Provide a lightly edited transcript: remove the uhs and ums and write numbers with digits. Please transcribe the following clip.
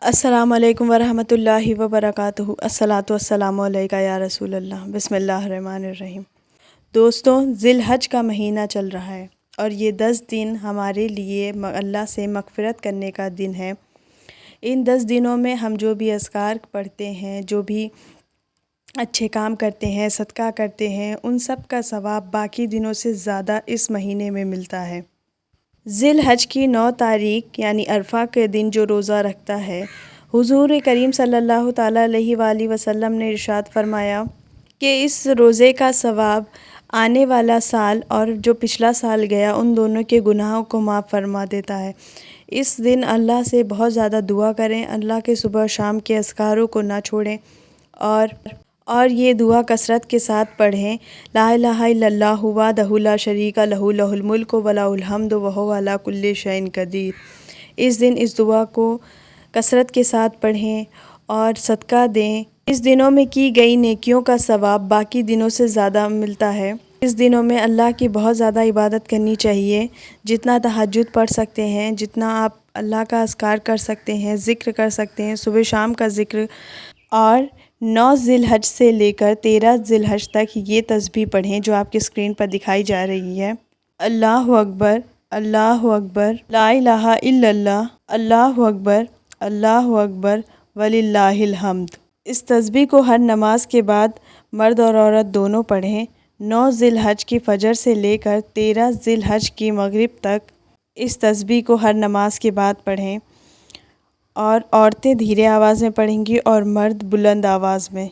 السلام علیکم ورحمۃ اللہ وبرکاتہ۔ الصلاۃ والسلام علیکہ یا رسول اللہ۔ بسم اللہ الرحمن الرحیم۔ دوستوں، ذی الحج کا مہینہ چل رہا ہے اور یہ 10 دن ہمارے لیے اللہ سے مغفرت کرنے کا دن ہے۔ ان 10 دنوں میں ہم جو بھی اذکار پڑھتے ہیں، جو بھی اچھے کام کرتے ہیں، صدقہ کرتے ہیں، ان سب کا ثواب باقی دنوں سے زیادہ اس مہینے میں ملتا ہے۔ ذی الحج کی 9 تاریخ یعنی عرفہ کے دن جو روزہ رکھتا ہے، حضور کریم صلی اللہ تعالیٰ علیہ وآلہ وسلم نے ارشاد فرمایا کہ اس روزے کا ثواب آنے والا سال اور جو پچھلا سال گیا ان دونوں کے گناہوں کو معاف فرما دیتا ہے۔ اس دن اللہ سے بہت زیادہ دعا کریں، اللہ کے صبح و شام کے اذکاروں کو نہ چھوڑیں اور یہ دعا کثرت کے ساتھ پڑھیں۔ لا الہ الا اللہ وحدہ لا شریک لہ لہ الملک و لہ الحمد وہو علی کل شیء قدیر۔ اس دن اس دعا کو کثرت کے ساتھ پڑھیں اور صدقہ دیں۔ اس دنوں میں کی گئی نیکیوں کا ثواب باقی دنوں سے زیادہ ملتا ہے۔ اس دنوں میں اللہ کی بہت زیادہ عبادت کرنی چاہیے۔ جتنا تہجد پڑھ سکتے ہیں، جتنا آپ اللہ کا اذکار کر سکتے ہیں، ذکر کر سکتے ہیں، صبح شام کا ذکر، اور 9 ذی الحج سے لے کر 13 ذی الحج تک یہ تسبیح پڑھیں جو آپ کی اسکرین پر دکھائی جا رہی ہے۔ اللہ اکبر، اللہ اکبر، لا الہ الا اللہ، اللہ اکبر، اللہ اکبر وللہ الحمد۔ اس تسبیح کو ہر نماز کے بعد مرد اور عورت دونوں پڑھیں۔ 9 ذی الحج کی فجر سے لے کر 13 ذی الحج کی مغرب تک اس تسبیح کو ہر نماز کے بعد پڑھیں، اور عورتیں دھیرے آواز میں پڑھیں گی اور مرد بلند آواز میں۔